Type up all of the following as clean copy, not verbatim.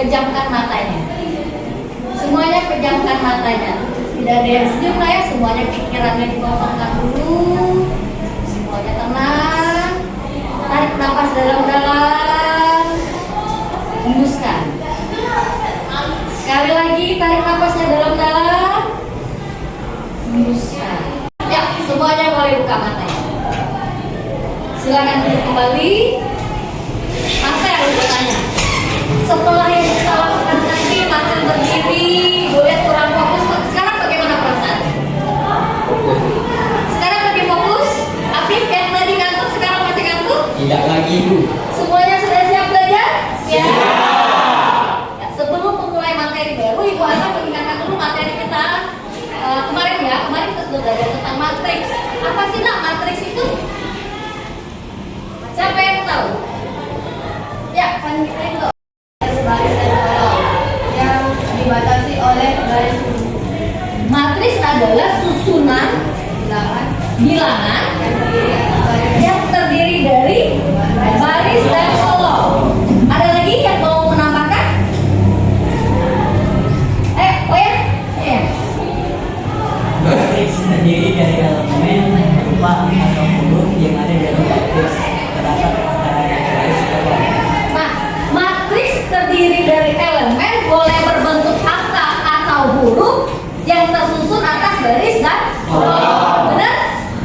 pejamkan matanya. Semuanya pejamkan matanya. Tidak ada yang senyum lah ya, semuanya pikirannya dikosongkan dulu. Semuanya tenang. Tarik nafas dalam-dalam. Hembuskan. Sekali lagi tarik nafasnya dalam-dalam. Hembuskan. Ya, semuanya boleh buka matanya. Silakan duduk kembali. Masa yang bertanya. Setelah yang kita lakukan tadi, makan berdiri, boleh kurang fokus. Sekarang bagaimana perasaan? Sekarang lebih fokus. Afif yang tadi ngantuk, sekarang masih ngantuk? Tidak lagi, Bu. Semuanya sudah siap belajar? Siap. Ya, sebelum memulai materi baru, Ibu Ana mengingatkan dulu materi kita kemarin ya. Kemarin kita sudah belajar tentang matriks. Apa sih nak matriks itu? Siapa yang tahu? Ya, Fanny itu. Baris dan kolom yang dibatasi oleh garis Matriks adalah susunan bilangan yang terdiri dari baris dan kolom. Ada lagi yang mau menambahkan? Oh ya? Iya. Matriks terdiri dari elemen berupa atau huruf yang ada dalam matriks terdapat antara garis kolom. Nah, matriks terdiri dari elemen boleh berbentuk angka atau huruf yang tersusun atas baris dan kolom. Benar?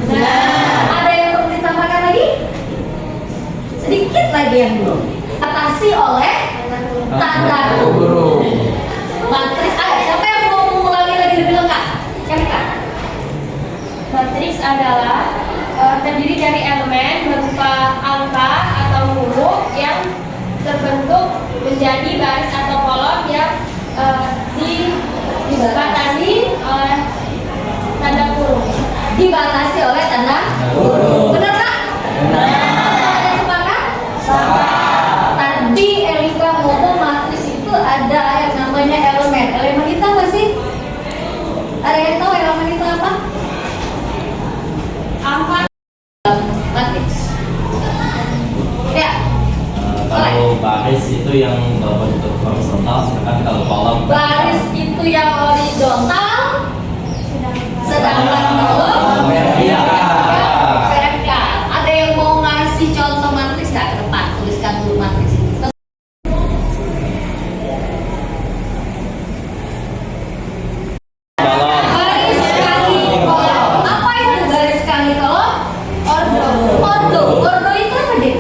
Benar. Ada yang perlu ditambahkan lagi? Sedikit lagi yang belum. Atasi oleh tanda huruf. Matriks ada. Siapa yang mau mengulangi lagi lebih lengkap? Siapa? matriks adalah terdiri dari elemen berupa angka atau huruf yang terbentuk menjadi baris atau kolom yang dibatasi oleh tanda kurung. Dibatasi oleh tanda huruf. Benar Kak? Benar. Ada sepakat? Tadi Elika ngomong matriks itu ada yang namanya elemen. Elemen itu apa sih? Ada yang tahu elemen itu apa? Angka Matriks. Ya. Kalau baris itu yang berbentuk horizontal, sedangkan kalau kolom Baris itu yang horizontal, sedangkan kolom vertikal. Ada yang mau ngasih contoh matriks nggak ke depan? Tuliskan dulu matriks itu. Baris kali kolom. Apa itu baris kali kolom? Ordo itu apa deh?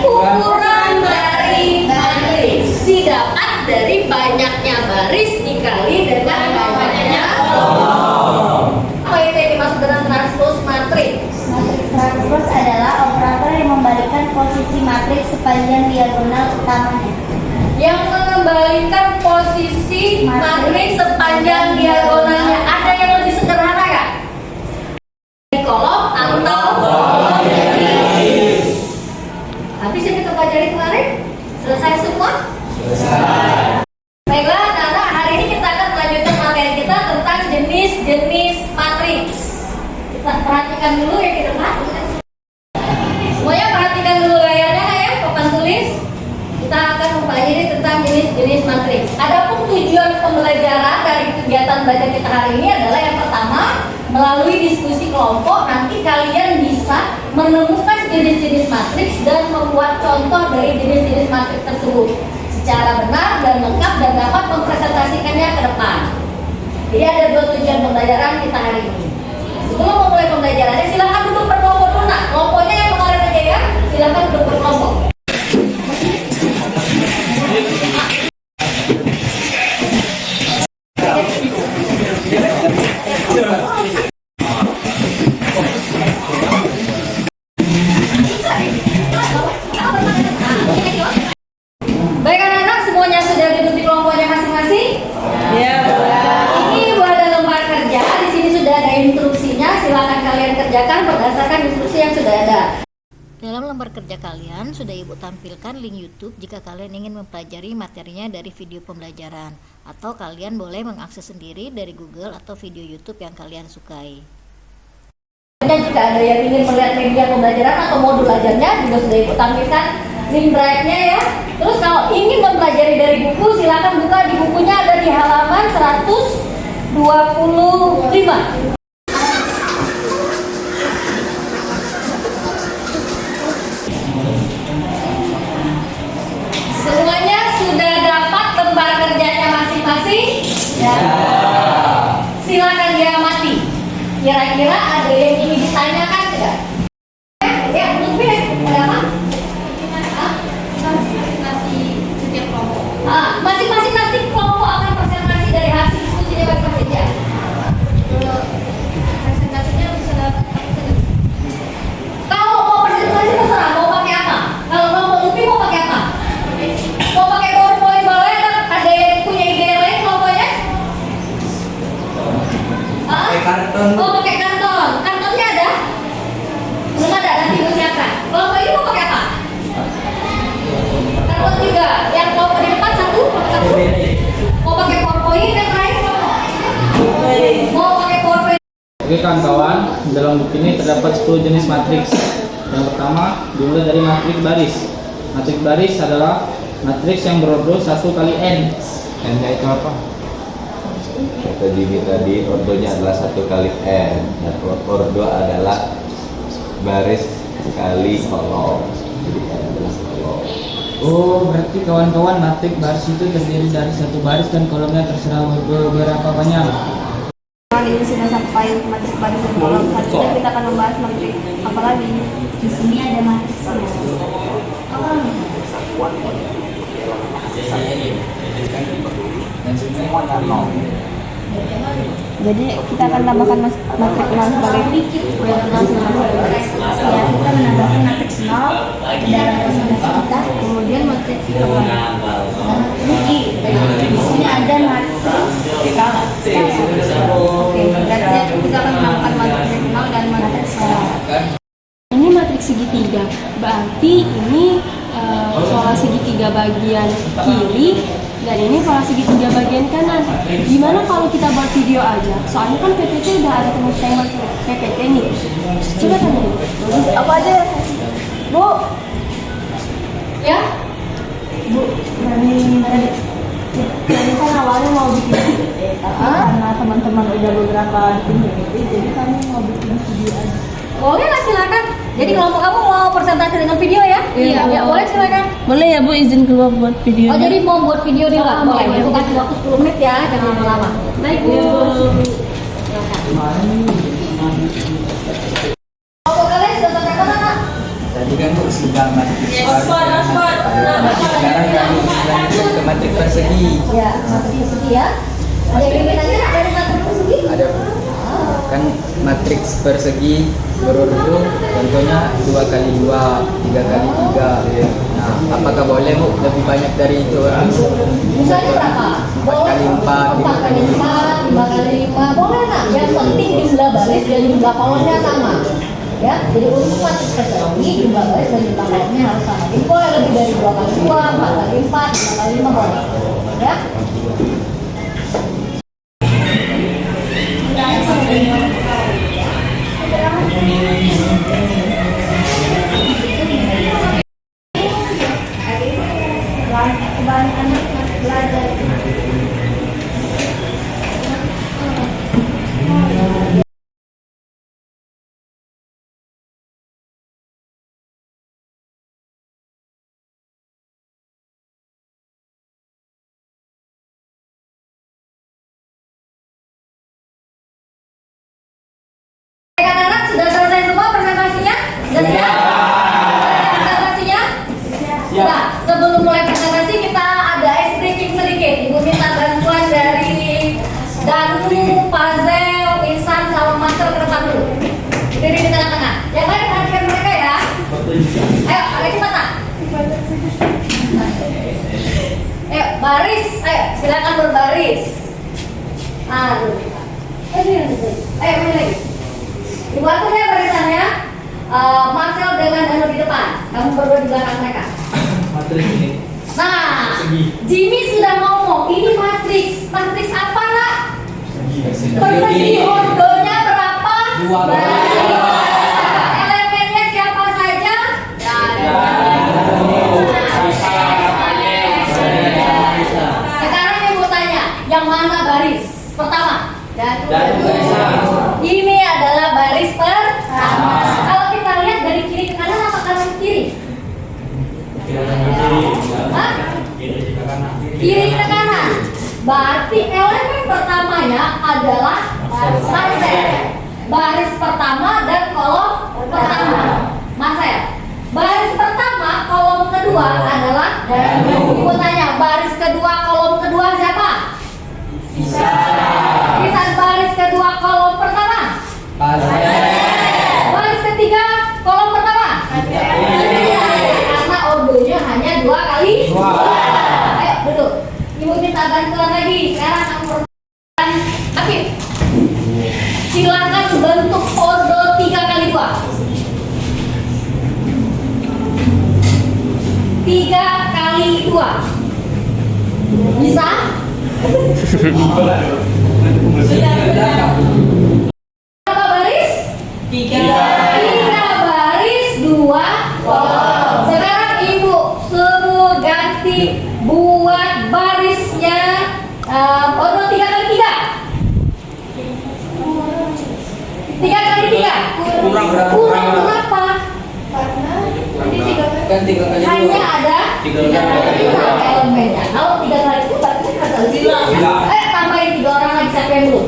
Ukuran dari matriks didapat dari banyaknya baris dikali dengan banyaknya kolom. Apa itu yang dimaksud dengan transpose matriks? Matriks transpose adalah operator yang membalikkan posisi matriks sepanjang diagonal utamanya. Yang mengembalikan posisi matriks sepanjang diagonalnya. Ada yang lebih sederhana nggak? Di kolom atau kolom dari baris. Habis yang kita pelajari kemarin? Selesai semua? selesai. Baiklah, anak-anak, hari ini kita akan melanjutkan materi kita tentang jenis-jenis matriks. Kita perhatikan dulu ya di depan. Semuanya perhatikan dulu layarnya ya, papan tulis. Kita akan mempelajari tentang jenis-jenis matriks. Adapun tujuan pembelajaran dari kegiatan belajar kita hari ini adalah yang pertama, melalui diskusi kelompok nanti kalian bisa menemukan jenis-jenis matriks dan membuat contoh dari jenis-jenis matriks tersebut secara benar dan lengkap dan dapat mempresentasikannya ke depan. Jadi ada dua tujuan pembelajaran kita hari ini. Sebelum memulai pembelajarannya, silakan duduk berkelompok dulu. Nah, kelompoknya yang kemarin aja ya, silakan duduk berkelompok. Baik anak-anak, semuanya sudah duduk di kelompoknya masing-masing? ya Ini ada lembar kerja, di sini sudah ada instruksinya. Silakan kalian kerjakan berdasarkan instruksi yang sudah ada. Dalam lembar kerja kalian sudah Ibu tampilkan link YouTube jika kalian ingin mempelajari materinya dari video pembelajaran, atau kalian boleh mengakses sendiri dari Google atau video YouTube yang kalian sukai. Jika ada yang ingin melihat media pembelajaran atau modul belajarnya juga sudah Ibu tampilkan link drive-nya ya. Terus kalau ingin mempelajari dari silakan buka di bukunya, ada di halaman 125. Semuanya sudah dapat lembar kerjanya masing-masing? Ya. Silakan diamati. Kira-kira ada yang ingin ditanyakan tidak? Ya, Lutfi, ada apa? Setiap kelompok. Masing-masing nanti kelompok akan presentasi dari hasil diskusinya masing-masing ya. Presentasinya bisa dapat Kalau mau presentasi terserah mau pakai apa. Kalau kelompok Lutfi mau pakai apa? Mau pakai PowerPoint boleh? Ada yang punya ide yang lain kelompoknya? Pakai karton. Oh, pakai karton. Kartonnya ada? Belum ada, nanti ibu siapkan. Kelompok ini mau pakai apa? Karton juga. Yang kelompok di depan satu. Mau pakai PowerPoint yang lain? Mau pakai PowerPoint? Oke kawan-kawan, dalam buku ini terdapat 10 jenis matriks. Yang pertama dimulai dari matriks baris. Matriks baris adalah matriks yang berordo 1 kali n. N-nya itu apa? Kata Jimmy tadi, ordonya adalah 1 kali N, dan ordo adalah baris kali kolom. Jadi N adalah kolom. Oh, berarti kawan-kawan matriks baris itu terdiri dari 1 baris dan kolomnya terserah beberapa banyak. Ini sudah sampai matrik baris dan kolom. Selanjutnya kita akan membahas matrik apa lagi? Di sini ada matriks. Jadi kita akan tambahkan matrik nol sebagai Ya, kita menambahkan matriks 0 ke dalam presentasi kita. kemudian matrik Di sini ada matriks. Oke, berarti kita akan menambahkan matrik nol dan matrik ini matriks segitiga. Berarti ini pola segitiga bagian kiri dan ini pola segitiga bagian kanan. Gimana kalau kita buat video aja? Soalnya kan PPT udah ada teman-teman buat PPT nih. Coba tanya. Apa aja? Bu. Ya? Bu, dari kan awalnya mau bikin PPT, tapi karena teman-teman udah beberapa bikin PPT, jadi kami mau bikin video aja. Boleh lah, silakan. Jadi kelompok kamu mau presentasi dengan video ya? Iya. Ya, boleh silakan. Boleh ya Bu, izin keluar buat video. Oh, jadi mau buat video di luar? Boleh. boleh. Aku kasih waktu 10 menit ya, jangan lama-lama. Baik, Bu. Silakan. Kelompok kalian sudah sampai mana, Kak? Tadi kan Bu sudah matriks baris. Sekarang kami lanjut ke matriks persegi. Ya, matriks persegi ya. Ada yang ingin nanya dari matriks persegi? Ada kan matriks persegi berordo, contohnya 2 kali 2, 3 kali 3. Nah, apakah boleh Bu lebih banyak dari itu? Misalnya berapa? 4 kali 4, 4 kali 4, 5 kali 5. Boleh nak. Yang penting jumlah baris dan jumlah kolomnya sama. Ya, jadi untuk matriks persegi jumlah baris dan jumlah kolomnya harus sama. Jadi boleh lebih dari 2 kali 2, 4 kali 4, 5 kali 5 boleh. Ya. Anak-anak sudah selesai semua presentasinya? Sudah siap? Presentasinya? Nah, sebelum mulai presentasi kita ada ice breaking sedikit. Ibu minta bantuan dari Danu, Pazel, Insan, sama Master ke depan dulu. Diri di tengah-tengah. Yang lain perhatikan mereka ya. Ayo, agak cepat nak. Ayo, baris. Ayo, silakan berbaris. Aduh. Ayo, mulai lagi. Ibu atur ya barisannya. Marcel dengan Danu di depan. Kamu berdua di belakang mereka. Matriks ini. Nah, Jimmy sudah ngomong. Ini matriks. Matriks apa nak? Persegi. Ordonya berapa? 2 kali. Elemennya siapa saja? Yang mana baris pertama? Jatuh garisnya. Ini adalah baris pertama. Kalau kita lihat dari kiri ke kanan apa kanan ke kiri? Hah? Kiri ke kanan. Berarti elemen pertamanya adalah Marcel. Baris pertama dan kolom pertama. Marcel. Baris pertama, kolom kedua adalah Ibu tanya, baris kedua, kolom kedua siapa? Bisa. Baris kedua, kolom pertama. Baris ketiga, kolom pertama. Karena ordonya hanya 2 kali. Ayo duduk. Ibu minta bantuan lagi. Sekarang kamu perhatikan. Afif, silakan bentuk ordo 3 kali 2. 3 kali 2. Bisa? Berapa baris? 3 baris 2 kolom. Sekarang Ibu suruh ganti buat barisnya ordo 3 kali 3. 3 kali 3. Kurang berapa? Kan 3 kali 2. Hanya ada 3 kali 2 elemennya. Kalau 3 kali itu berarti kata bilang. Tambahin 3 orang lagi, siapa yang dulu?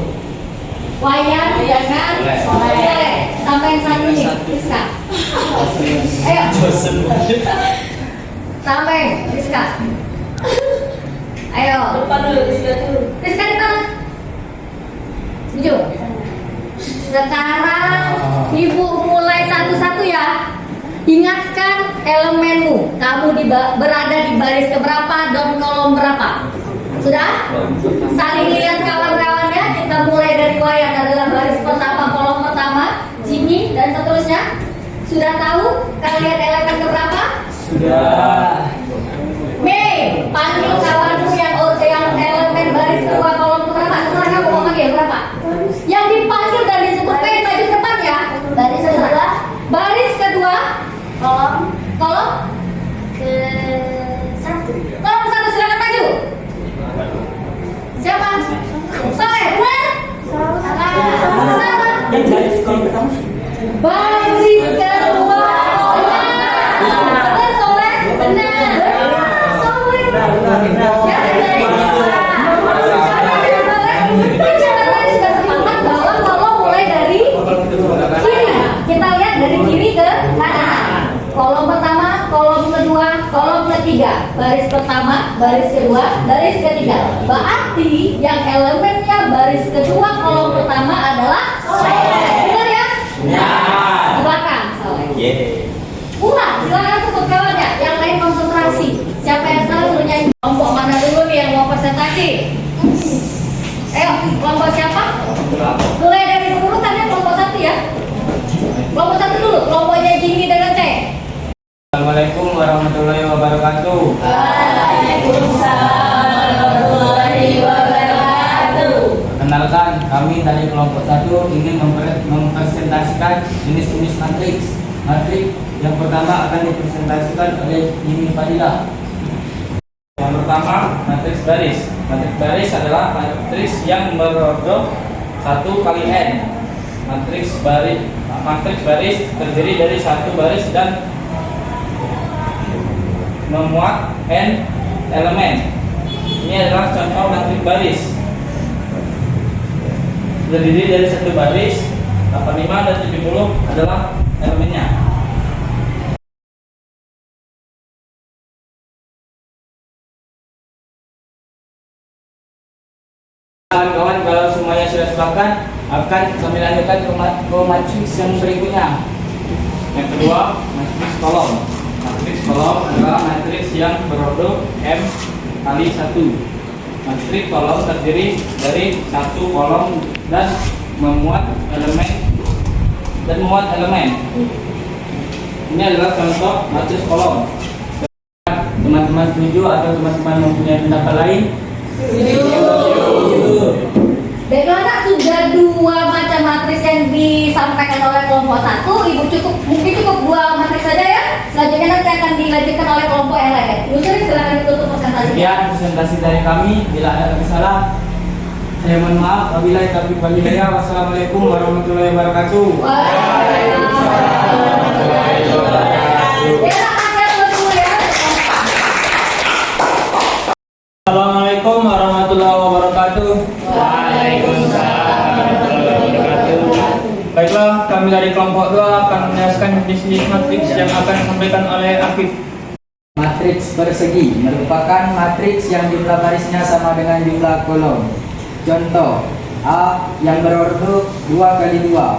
Wayan, jangan Soleh. Tambahin 1 nih, Rizka. Ayo. Tambahin, Rizka. Ayo. Depan dulu, Rizka dulu. Rizka di tengah. Setuju? Sekarang Ibu mulai satu-satu ya. Ingatkan elemenmu. Kamu berada di baris keberapa dan kolom berapa? Sudah? Saling lihat kawan-kawannya. Kita mulai dari Wayan adalah baris pertama, kolom pertama, Jimmy dan seterusnya. Sudah tahu kalian elemen keberapa? Sudah. Mei, panggil kawanmu yang elemen baris kedua, kolom keberapa? Setelah kamu mau panggil berapa? Yang dipanggil dan disebut Mei maju depan ya. Baris kedua, Baris kedua, kolom kolom ke-1. kolom satu, silakan maju. Siapa? Soleh, benar? Salah. Baris kedua, benar Soleh? Benar. Soleh. Ya, sudah sepakat bahwa kalau mulai dari kiri, kita lihat dari kiri ke kanan. Kolom pertama, kolom kedua, kolom ketiga. Baris pertama, baris kedua, baris ketiga. Berarti yang elemennya baris kedua, kolom pertama adalah Soleh. Benar ya? Benar. Di belakang Soleh. Ulang, silakan sebut kawannya. Yang lain konsentrasi. Siapa yang salah suruh nyanyi. Kelompok mana dulu nih yang mau presentasi? Ayo, kelompok siapa? Mulai dari urutannya kelompok 1 ya. Kelompok 1 dulu, kelompoknya Jimmy dengan Teh. Assalamualaikum warahmatullahi wabarakatuh. Waalaikumsalam warahmatullahi wabarakatuh. Perkenalkan, kami dari kelompok 1 ingin mempresentasikan jenis-jenis matriks. Matriks yang pertama akan dipresentasikan oleh Jimmy Fadila. Yang pertama, matriks baris. Matriks baris adalah matriks yang berordo 1 kali n. Matriks baris terdiri dari 1 baris dan memuat n elemen. Ini adalah contoh matriks baris. Terdiri dari 1 baris, 85 dan 70 adalah elemennya. Kawan-kawan, kalau semuanya sudah sepakat, akan kami lanjutkan ke matriks yang berikutnya. Yang kedua, matriks kolom. Matriks kolom adalah matriks yang berordo m kali 1. Matriks kolom terdiri dari 1 kolom dan memuat elemen. Ini adalah contoh matriks kolom. Teman-teman setuju atau teman-teman mempunyai pendapat lain? Bagaimana sudah 2 macam matriks yang disampaikan oleh kelompok 1, Ibu mungkin cukup 2 matriks saja ya. Selanjutnya nanti akan dilanjutkan oleh kelompok yang lain. Ibu silakan ditutup presentasi. Sekian presentasi dari kami. Bila ada kesalahan, Saya mohon maaf, wabillahi taufiq wal hidayah. Wassalamualaikum warahmatullahi wabarakatuh. Assalamualaikum warahmatullahi wabarakatuh. Baiklah, kami dari kelompok 2 akan menjelaskan jenis-jenis matriks yang akan disampaikan oleh Afif. Matriks persegi merupakan matriks yang jumlah barisnya sama dengan jumlah kolom. Contoh, A yang berordo 2 kali 2,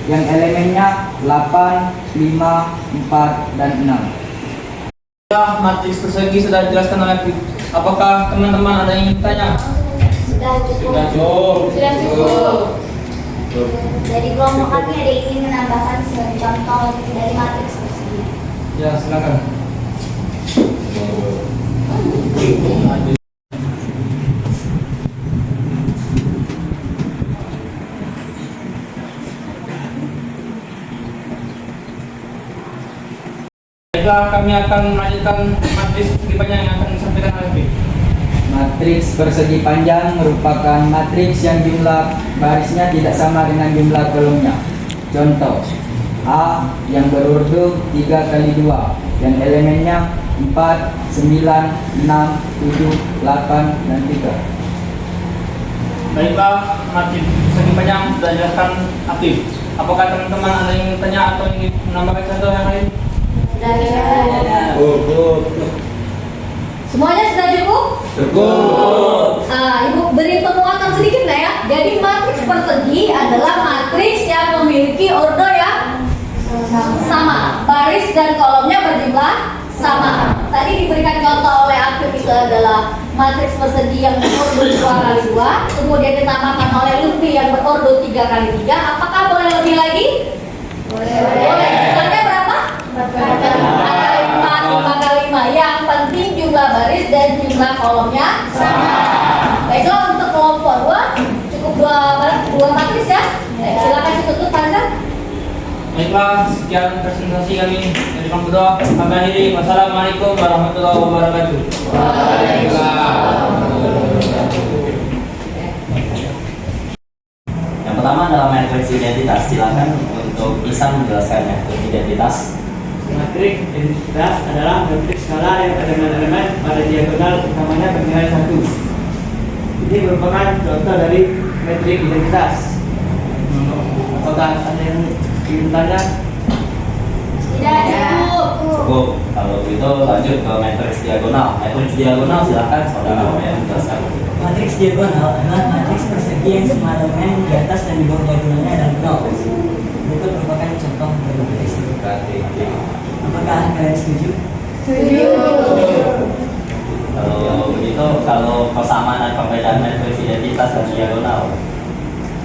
yang elemennya 8, 5, 4, dan 6. Matriks persegi sudah dijelaskan oleh Afif. Apakah teman-teman ada yang ingin bertanya? Sudah cukup. Sudah cukup. Dari kelompok kami ada yang ingin menambahkan contoh dari matriks persegi. Ya, silakan. Baiklah, kami akan melanjutkan matriks persegi panjang yang akan disampaikan oleh Afif. Matriks persegi panjang merupakan matriks yang jumlah barisnya tidak sama dengan jumlah kolomnya. Contoh, A yang berordo 3 kali 2, yang elemennya 4, 9, 6, 7, 8, dan 3. Baiklah, matriks persegi panjang sudah dijelaskan Afif. Apakah teman-teman ada yang ingin bertanya atau ingin menambahkan contoh yang lain? Semuanya sudah cukup? Ibu beri penguatan sedikit lah ya. Jadi matriks persegi adalah matriks yang memiliki ordo yang sama, baris dan kolomnya berjumlah sama. Tadi diberikan contoh oleh Afif itu adalah matriks persegi yang berordo 2 kali 2, kemudian ditambahkan oleh Lutfi yang berordo 3 kali 3. Apakah boleh lebih lagi? Boleh. Misalnya berapa? 4 kali 4, 5 kali 5. Yang penting jumlah baris dan jumlah kolomnya sama. Baiklah, untuk kelompok 2 cukup dua matriks ya. Silakan ditutup Panza. Baiklah, sekian presentasi kami dari kelompok 2. Kami akhiri. Wassalamualaikum warahmatullahi wabarakatuh. Yang pertama adalah matriks identitas. Silakan untuk Ihsan menjelaskan matriks identitas. Matriks identitas adalah matriks skala yang elemen-elemen pada diagonal utamanya bernilai 1. Ini merupakan contoh dari matriks identitas. Apakah ada yang ingin bertanya? Tidak cukup. Cukup. Kalau begitu lanjut ke matriks diagonal. Matriks diagonal silakan saudara yang menjelaskan. Matriks diagonal adalah matriks persegi yang semua elemen di atas dan di bawah diagonalnya adalah 0. Berikut merupakan contoh dari matriks itu. Apakah kalian setuju? Setuju. Kalau begitu, kalau persamaan dan perbedaan matriks identitas dan diagonal,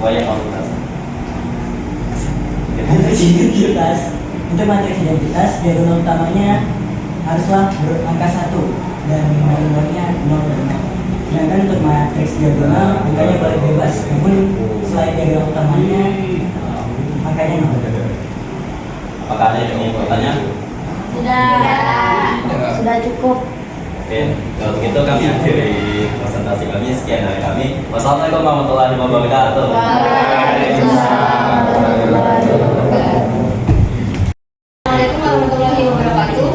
boleh kamu jelaskan? Matriks identitas. Untuk matriks identitas, diagonal utamanya haruslah berangka 1 dan diagonalnya 0 dan 0. Sedangkan untuk matriks diagonal, angkanya boleh bebas, namun selain diagonal utamanya, angkanya 0. Apakah ada yang ingin bertanya? Sudah cukup. Oke, kalau begitu kami akhiri presentasi kami. Sekian dari kami. Wassalamualaikum warahmatullahi wabarakatuh. Assalamualaikum warahmatullahi wabarakatuh.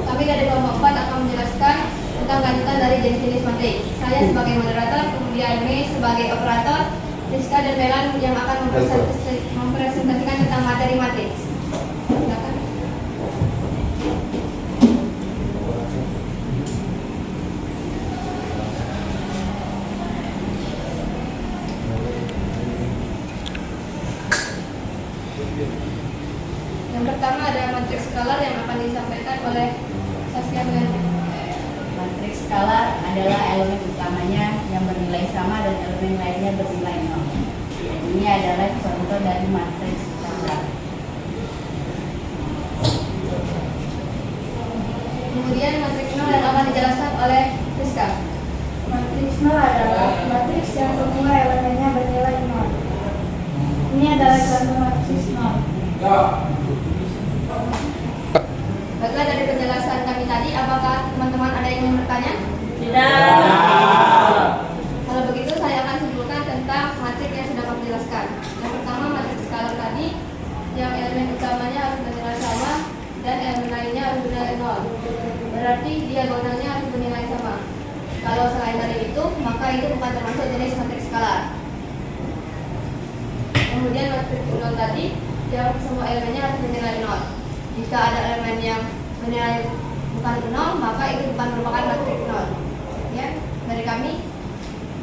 Kami dari kelompok 4 akan menjelaskan tentang lanjutan dari jenis-jenis matriks. Saya sebagai moderator, kemudian Mei sebagai operator, Rizka dan Melan yang akan mempresentasikan tentang materi matriks. Silakan. Yang pertama ada matriks skalar yang akan disampaikan oleh Saskia Melan. Matriks skalar adalah elemen utamanya yang bernilai sama dan elemen lainnya bernilai 0. Dan ini adalah contoh dari matriks skalar. Kemudian matriks 0 yang akan dijelaskan oleh Rizka. Matriks 0 adalah matriks yang semua elemennya bernilai 0. Ini adalah contoh matriks 0. Baiklah, dari penjelasan kami tadi, apakah teman-teman ada yang yang bertanya? Tidak. Kalau begitu saya akan simpulkan tentang matriks yang sudah kami jelaskan. Yang pertama, matriks skalar tadi yang elemen utamanya harus bernilai sama dan elemen lainnya harus bernilai 0. Berarti diagonalnya harus bernilai sama. Kalau selain dari itu, maka itu bukan termasuk jenis matriks skalar. Kemudian matriks 0 tadi yang semua elemennya harus bernilai 0. Jika ada elemen yang bernilai bukan 0, maka itu bukan merupakan matriks 0. Ya, dari kami.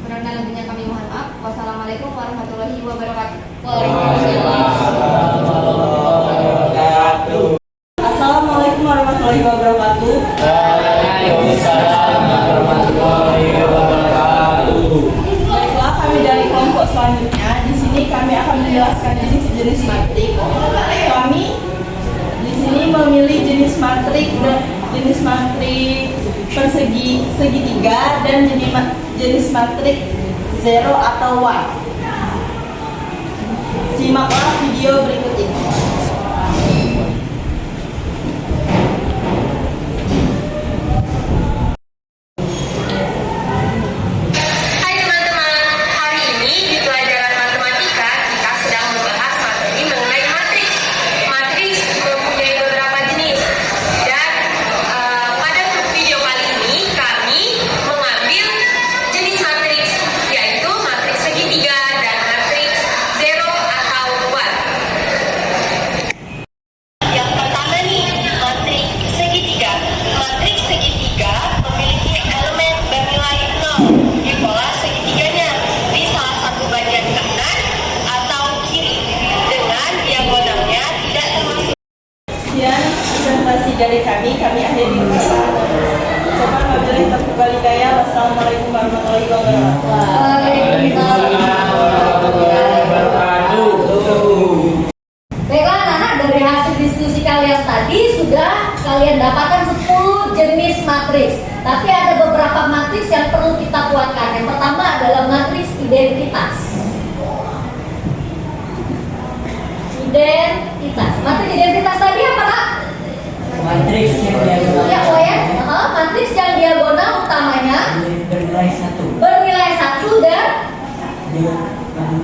Kurang dan lebihnya kami mohon maaf. Wassalamualaikum warahmatullahi wabarakatuh. Assalamualaikum warahmatullahi wabarakatuh. Baiklah, kami dari kelompok selanjutnya. Di sini kami akan menjelaskan jenis-jenis matriks. Kami di sini memilih jenis matriks persegi segitiga dan jenis matriks 0 atau 1. Simaklah video berikut ini. Hai teman-teman, hari ini di pelajaran matematika kita sedang membahas materi mengenai matriks. Matriks mempunyai beberapa jenis dan pada video kali ini kami mengambil jenis matriks, yaitu matriks segitiga dan matriks 0 atau 1. Yang pertama nih, matriks segitiga. Matriks segitiga memiliki elemen bernilai 0 di pola segitiganya di salah satu bagian kanan atau kiri dengan diagonalnya tidak termasuk. Sekian presentasi dari kami akhiri dulu. Coba wabillahi taufiq wal hidayah. Wassalamualaikum warahmatullahi wabarakatuh. Baiklah anak-anak, dari hasil diskusi kalian tadi sudah kalian dapatkan 10 jenis matriks. Tapi ada beberapa matriks yang perlu kita kuatkan. Yang pertama adalah matriks identitas. Matriks identitas tadi apa, Kak? Matriks yang diagonal. Ya, oh ya. Matriks yang diagonal utamanya bernilai 1 dan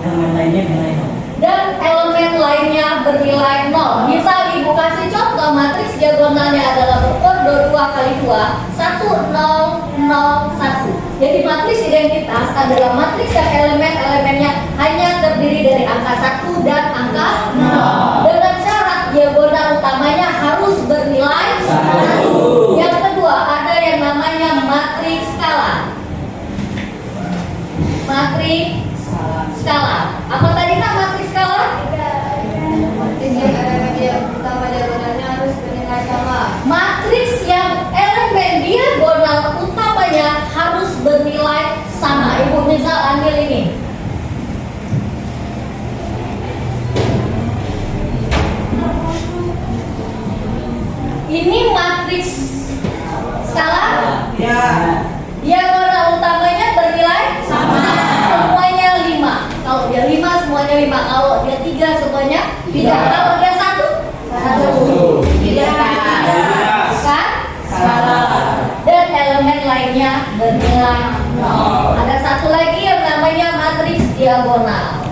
elemen lainnya bernilai 0. dan elemen lainnya bernilai 0. Misal Ibu kasih contoh, matriks diagonalnya adalah berkode 2 kali 2, 1, 0, 0, 1. Jadi matriks identitas adalah matriks yang elemen-elemennya hanya terdiri dari angka 1 dan angka 0. Dengan syarat diagonal utamanya harus bernilai 1. Yang kedua, ada yang namanya matriks skalar. Matriks skalar. Apa tadi Kak matriks skalar? Matriks yang elemen utama diagonalnya harus bernilai sama. Matriks yang elemen diagonal utamanya harus bernilai sama. Ibu misal ambil ini. Ini matriks skalar. Ya. Diagonal utamanya bernilai sama. Semuanya 5. Kalau dia 5 semuanya 5. Kalau dia 3 semuanya 3. Kalau dia 1 tidak. Kan? Salah. Dan elemen lainnya bernilai 0. Ada satu lagi yang namanya matriks diagonal.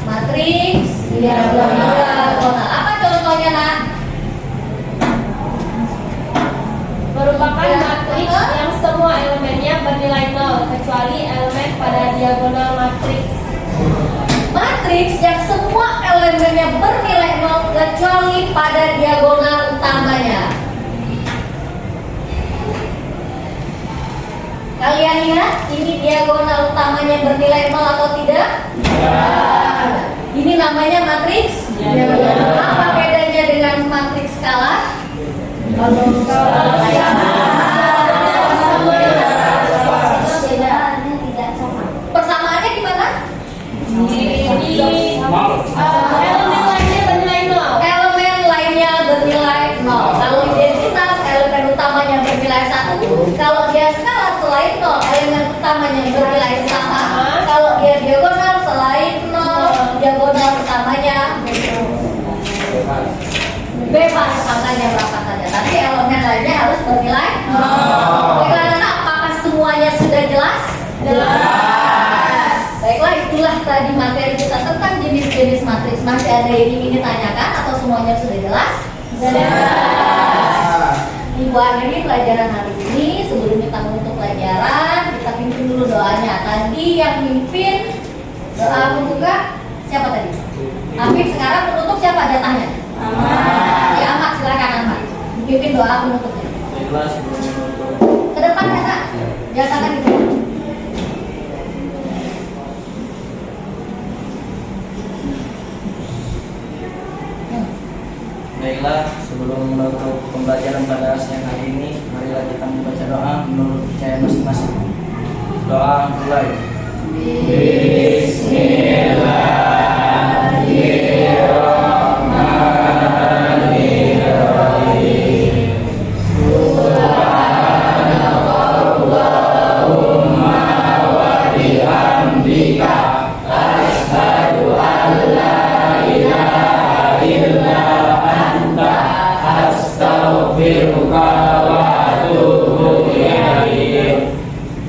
Matriks diagonal. Apa contohnya, Nak? Merupakan matriks yang semua elemennya bernilai 0 kecuali elemen pada diagonal matriks. Matriks yang semua elemennya bernilai 0 kecuali pada diagonal utamanya. Kalian lihat ini diagonal utamanya bernilai 0 atau tidak? Ini namanya matriks diagonal. Apa bedanya dengan matriks skalar? Persamaannya gimana? Elemen lainnya bernilai 0. Elemen lainnya bernilai 0. Kalau identitas elemen utamanya bernilai 1. Kalau dia skalar selain 0 elemen utamanya bernilai sama. Kalau dia diagonal selain 0 diagonal utamanya bebas angkanya berapa saja, tapi elemen lainnya harus bernilai nol. Baiklah anak, apakah semuanya sudah jelas? Jelas. Baiklah, itulah tadi materi kita tentang jenis-jenis matriks. Masih ada yang ingin ditanyakan atau semuanya sudah jelas? Jelas. Ibu akhiri pelajaran hari ini. Sebelum kita menutup pelajaran, kita pimpin dulu doanya. Tadi yang mimpin doa pembuka siapa tadi? Afif. Sekarang penutup siapa jatahnya? Ahmad. Ya Ahmad, silakan Ahmad. Pimpin doa penutupnya. Ke depan ya Kak. Jatakan itu. Baiklah, sebelum menutup pembelajaran pada siang hari ini, marilah kita membaca doa menurut percaya masing-masing. Doa mulai.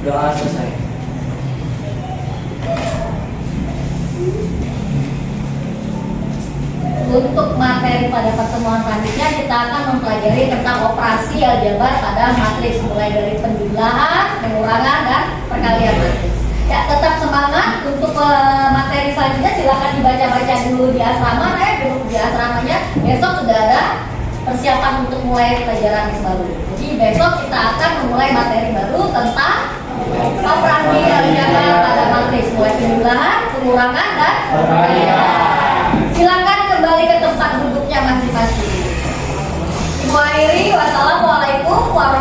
Doa selesai. Untuk materi pada pertemuan selanjutnya kita akan mempelajari tentang operasi aljabar pada matriks, mulai dari penjumlahan, pengurangan, dan perkalian matriks. Ya, tetap semangat untuk materi selanjutnya. Silakan dibaca-baca dulu di asrama ya, duduk di asramanya. Besok sudah ada persiapan untuk mulai pelajaran baru. Jadi besok kita akan memulai materi baru tentang operasi aljabar pada matriks, mulai penjumlahan, pengurangan, dan perkalian. Silakan kembali ke tempat duduknya masing-masing. Ibu akhiri, wassalamualaikum warahmatullahi wabarakatuh.